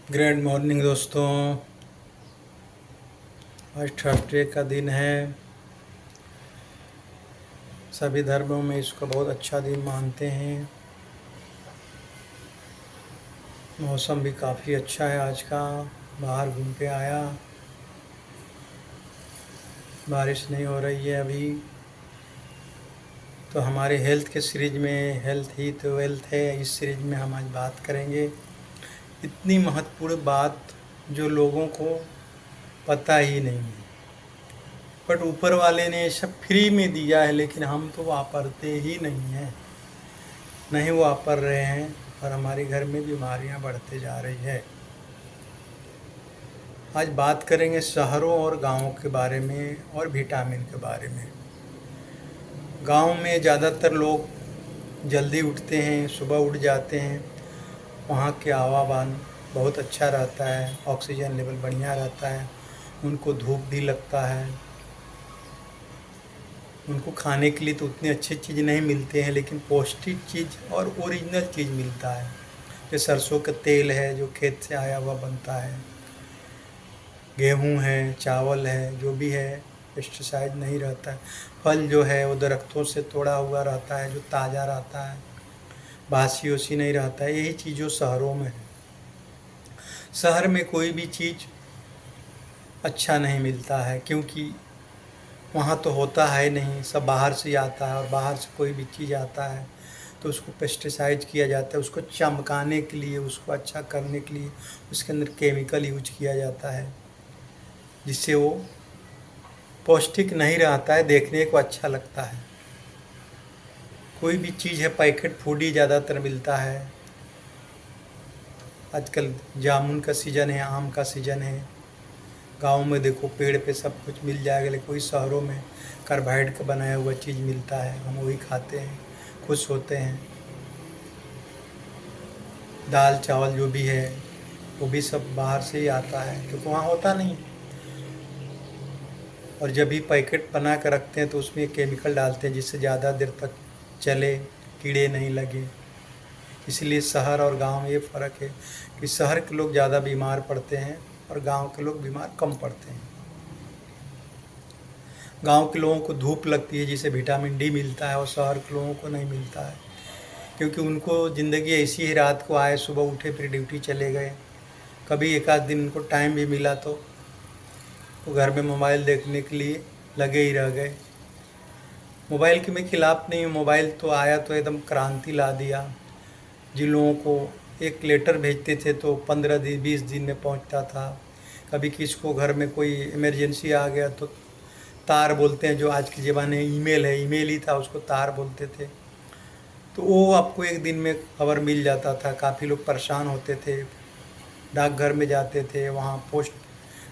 Grand morning दोस्तों। आज Thursday का दिन है। सभी धर्मों में इसको बहुत अच्छा दिन मानते हैं। मौसम भी काफ़ी अच्छा है आज का। बाहर घूम के आया। बारिश नहीं हो रही है अभी। तो हमारे हेल्थ के सीरीज में हेल्थ ही तो वेल्थ है, इस सीरीज में हम आज बात करेंगे इतनी महत्वपूर्ण बात जो लोगों को पता ही नहीं है। बट ऊपर वाले ने सब फ्री में दिया है, लेकिन हम तो वापरते ही नहीं हैं। नहीं वापर रहे हैं और हमारे घर में बीमारियां बढ़ते जा रही है। आज बात करेंगे शहरों और गांवों के बारे में और विटामिन के बारे में। गांव में ज़्यादातर लोग जल्दी उठते हैं, सुबह उठ जाते हैं। वहाँ के आवाबान बहुत अच्छा रहता है, ऑक्सीजन लेवल बढ़िया रहता है, उनको धूप भी लगता है। उनको खाने के लिए तो उतनी अच्छी चीज़ नहीं मिलते हैं, लेकिन पौष्टिक चीज़ और ओरिजिनल चीज़ मिलता है। जो सरसों का तेल है जो खेत से आया हुआ बनता है, गेहूँ है, चावल है, जो भी है पेस्टिसाइड नहीं रहता है। फल जो है वो दरख्तों से तोड़ा हुआ रहता है, जो ताज़ा रहता है, बासी ओसी नहीं रहता है। यही चीज़ जो शहरों में है। शहर में कोई भी चीज़ अच्छा नहीं मिलता है, क्योंकि वहाँ तो होता है नहीं, सब बाहर से आता है। और बाहर से कोई भी चीज़ आता है तो उसको पेस्टिसाइड किया जाता है, उसको चमकाने के लिए, उसको अच्छा करने के लिए उसके अंदर केमिकल यूज किया जाता है, जिससे वो पौष्टिक नहीं रहता है, देखने को अच्छा लगता है। कोई भी चीज़ है पैकेट फूड ही ज़्यादातर मिलता है। आजकल जामुन का सीज़न है, आम का सीज़न है। गांव में देखो पेड़ पे सब कुछ मिल जाएगा, लेकिन कोई शहरों में कार्बाइड का बनाया हुआ चीज़ मिलता है, हम वही खाते हैं, खुश होते हैं। दाल चावल जो भी है वो भी सब बाहर से ही आता है, क्योंकि वहाँ होता नहीं। और जब भी पैकेट बना कर रखते हैं तो उसमें केमिकल डालते हैं, जिससे ज़्यादा देर तक चले, कीड़े नहीं लगे। इसलिए शहर और गांव में ये फ़र्क है कि शहर के लोग ज़्यादा बीमार पड़ते हैं और गांव के लोग बीमार कम पड़ते हैं। गांव के लोगों को धूप लगती है जिससे विटामिन डी मिलता है, और शहर के लोगों को नहीं मिलता है, क्योंकि उनको ज़िंदगी ऐसी ही, रात को आए, सुबह उठे, फिर ड्यूटी चले गए। कभी एक आध दिन उनको टाइम भी मिला तो वो घर में मोबाइल देखने के लिए लगे ही रह गए। मोबाइल के मैं खिलाफ नहीं हूँ, मोबाइल तो आया तो एकदम क्रांति ला दिया। जिन लोगों को एक लेटर भेजते थे तो 15 दिन 20 दिन में पहुंचता था। कभी किसी को घर में कोई इमरजेंसी आ गया तो तार बोलते हैं, जो आज के ज़माने में ईमेल है, ईमेल ही था, उसको तार बोलते थे। तो वो आपको एक दिन में खबर मिल जाता था। काफ़ी लोग परेशान होते थे, डाकघर में जाते थे, वहाँ पोस्ट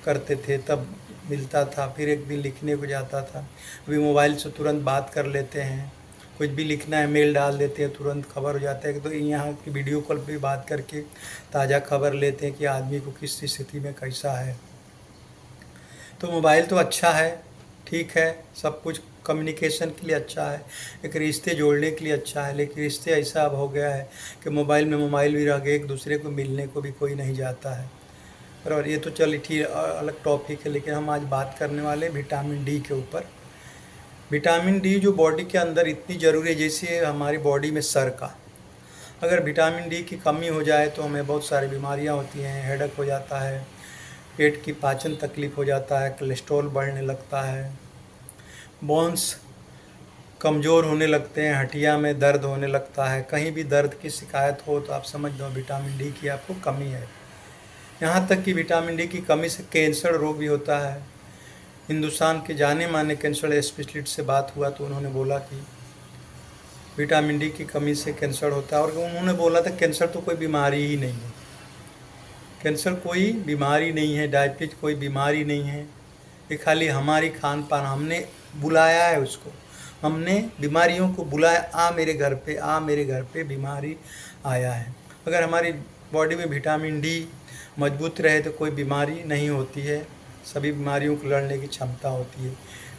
करते थे, तब मिलता था। फिर एक दिन लिखने को जाता था। अभी मोबाइल से तुरंत बात कर लेते हैं, कुछ भी लिखना है मेल डाल देते हैं, तुरंत खबर हो जाता है। तो यहाँ की वीडियो कॉल पे बात करके ताज़ा खबर लेते हैं कि आदमी को किस स्थिति में कैसा है। तो मोबाइल तो अच्छा है, ठीक है, सब कुछ कम्युनिकेशन के लिए अच्छा है, एक रिश्ते जोड़ने के लिए अच्छा है। लेकिन रिश्ते ऐसा अब हो गया है कि मोबाइल में मोबाइल भी रह गए, एक दूसरे को मिलने को भी कोई नहीं जाता है। और ये तो चलिए ठीक अलग टॉपिक है, लेकिन हम आज बात करने वाले विटामिन डी के ऊपर। विटामिन डी जो बॉडी के अंदर इतनी ज़रूरी है, जैसे हमारी बॉडी में सर का, अगर विटामिन डी की कमी हो जाए तो हमें बहुत सारी बीमारियां होती हैं। हेडेक हो जाता है, पेट की पाचन तकलीफ हो जाता है, कोलेस्ट्रॉल बढ़ने लगता है, बोन्स कमज़ोर होने लगते हैं, हड्डियां में दर्द होने लगता है। कहीं भी दर्द की शिकायत हो तो आप समझ लो विटामिन डी की आपको कमी है। यहाँ तक कि विटामिन डी की कमी से कैंसर रोग भी होता है। हिंदुस्तान के जाने माने कैंसर स्पेशलिस्ट से बात हुआ तो उन्होंने बोला कि विटामिन डी की कमी से कैंसर होता है। और उन्होंने बोला था कैंसर तो कोई बीमारी ही नहीं है, कैंसर कोई बीमारी नहीं है, डायबिटीज कोई बीमारी नहीं है, ये खाली हमारी खान पान, हमने बुलाया है उसको, हमने बीमारियों को बुलाया, आ मेरे घर पे, आ मेरे घर पे बीमारी आया है। अगर हमारी बॉडी में विटामिन डी मजबूत रहे तो कोई बीमारी नहीं होती है, सभी बीमारियों को लड़ने की क्षमता होती है।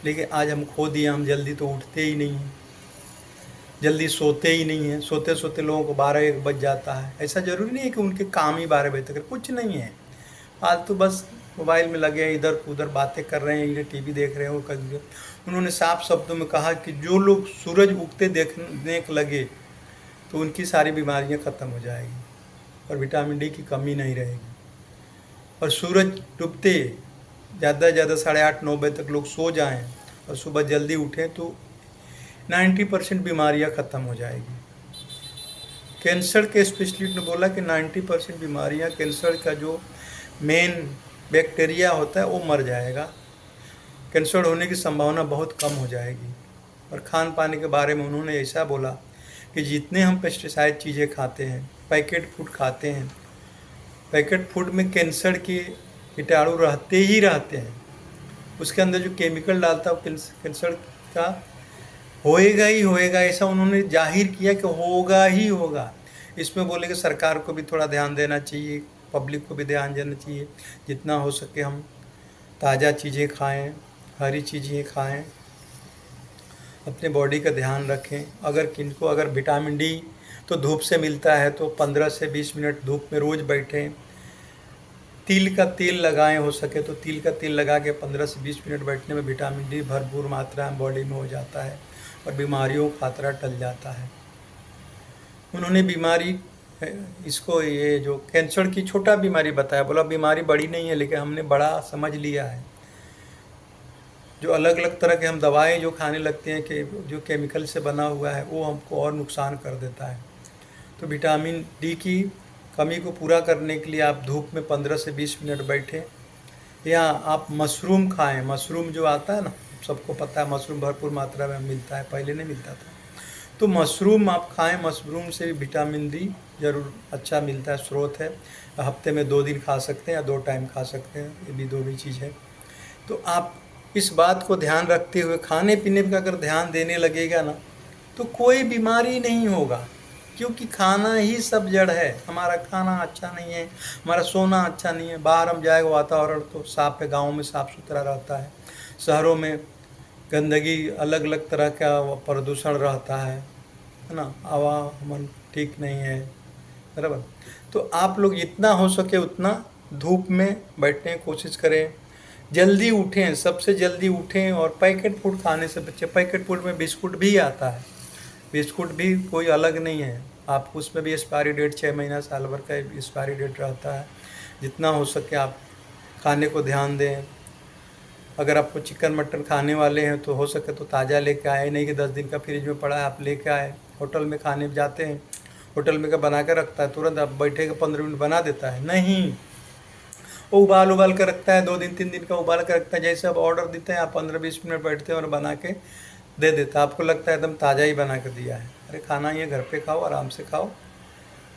लेकिन आज हम खो दिए, हम जल्दी तो उठते ही नहीं हैं। जल्दी सोते ही नहीं हैं, सोते सोते लोगों को 12-1 बज जाता है। ऐसा ज़रूरी नहीं है कि उनके काम ही 12 बजे तक है, कुछ नहीं है। फालतू बस मोबाइल में लगे हैं, इधर उधर बातें कर रहे हैं, इधर टीवी देख रहे हैं, वो कर रहे हैं। उन्होंने साफ शब्दों में कहा कि जो लोग सूरज उगते देखने लगे तो उनकी सारी बीमारियां ख़त्म हो जाएगी और विटामिन डी की कमी नहीं रहेगी। और सूरज डूबते ज़्यादा से ज़्यादा 8:30-9 बजे तक लोग सो जाएं और सुबह जल्दी उठें तो 90% बीमारियां ख़त्म हो जाएगी। कैंसर के स्पेशलिस्ट ने बोला कि 90% बीमारियां, कैंसर का जो मेन बैक्टीरिया होता है वो मर जाएगा, कैंसर होने की संभावना बहुत कम हो जाएगी। और खान पान के बारे में उन्होंने ऐसा बोला कि जितने हम पेस्टिसाइड चीज़ें खाते हैं, पैकेट फूड खाते हैं, पैकेट फूड में कैंसर के कीटाणु रहते ही रहते हैं। उसके अंदर जो केमिकल डालता है वो कैंसर का होएगा ही होएगा, ऐसा उन्होंने जाहिर किया कि होगा ही होगा। इसमें बोले कि सरकार को भी थोड़ा ध्यान देना चाहिए, पब्लिक को भी ध्यान देना चाहिए, जितना हो सके हम ताज़ा चीज़ें खाएं, हरी चीज़ें खाएं, अपने बॉडी का ध्यान रखें। अगर विटामिन डी तो धूप से मिलता है तो 15 से 20 मिनट धूप में रोज़ बैठें। तिल का तेल लगाएं, हो सके तो तिल का तेल लगा के 15 से 20 मिनट बैठने में विटामिन डी भरपूर मात्रा में बॉडी में हो जाता है और बीमारियों का खतरा टल जाता है। उन्होंने बीमारी इसको ये जो कैंसर की छोटा बीमारी बताया, बोला बीमारी बड़ी नहीं है लेकिन हमने बड़ा समझ लिया है। जो अलग अलग तरह के हम दवाएं जो खाने लगते हैं कि जो केमिकल से बना हुआ है वो हमको और नुकसान कर देता है। तो विटामिन डी की कमी को पूरा करने के लिए आप धूप में 15 से 20 मिनट बैठें, या आप मशरूम खाएं। मशरूम जो आता है ना, सबको पता है मशरूम भरपूर मात्रा में मिलता है, पहले नहीं मिलता था, तो मशरूम आप खाएं। मशरूम से भी विटामिन डी ज़रूर अच्छा मिलता है, स्रोत है। हफ्ते में 2 दिन खा सकते हैं या 2 टाइम खा सकते हैं, ये भी दो भी चीज़ है। तो आप इस बात को ध्यान रखते हुए खाने पीने का अगर ध्यान देने लगेगा ना तो कोई बीमारी नहीं होगा, क्योंकि खाना ही सब जड़ है। हमारा खाना अच्छा नहीं है, हमारा सोना अच्छा नहीं है, बाहर हम जाएगा वातावरण तो साफ है, गाँव में साफ़ सुथरा रहता है, शहरों में गंदगी अलग अलग तरह का प्रदूषण रहता है ना, आवागमन ठीक नहीं है, बराबर। तो आप लोग जितना हो सके उतना धूप में बैठने की कोशिश करें, जल्दी उठें, सबसे जल्दी उठें और पैकेट फूड खाने से बचें। पैकेट फूड में बिस्कुट भी आता है, बिस्कुट भी कोई अलग नहीं है, आपको उसमें भी एक्सपायरी डेट 6 महीना साल भर का एक्सपायरी डेट रहता है। जितना हो सके आप खाने को ध्यान दें। अगर आपको चिकन मटन खाने वाले हैं तो हो सके तो ताज़ा लेके आए, नहीं कि 10 दिन का फ्रिज में पड़ा है आप लेके आए। होटल में खाने जाते हैं, होटल में का बना कर रखता है, तुरंत आप बैठेगा 15 मिनट बना देता है, नहीं, वो उबाल कर रखता है, 2 दिन 3 दिन का उबाल कर रखता है। जैसे आप ऑर्डर देते हैं आप 15-20 मिनट बैठते हैं और बना के दे देता है, आपको लगता है एकदम ताज़ा ही बना कर दिया है। अरे खाना ये घर पे खाओ, आराम से खाओ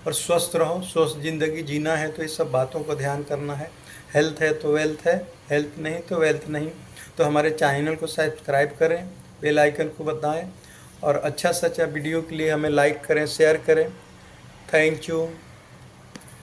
और स्वस्थ रहो। स्वस्थ ज़िंदगी जीना है तो इस सब बातों को ध्यान करना है। हेल्थ है तो वेल्थ है, हेल्थ नहीं तो वेल्थ नहीं। तो हमारे चैनल को सब्सक्राइब करें, बेल आइकन को बताएं और अच्छा से अच्छा वीडियो के लिए हमें लाइक करें, शेयर करें। Thank you.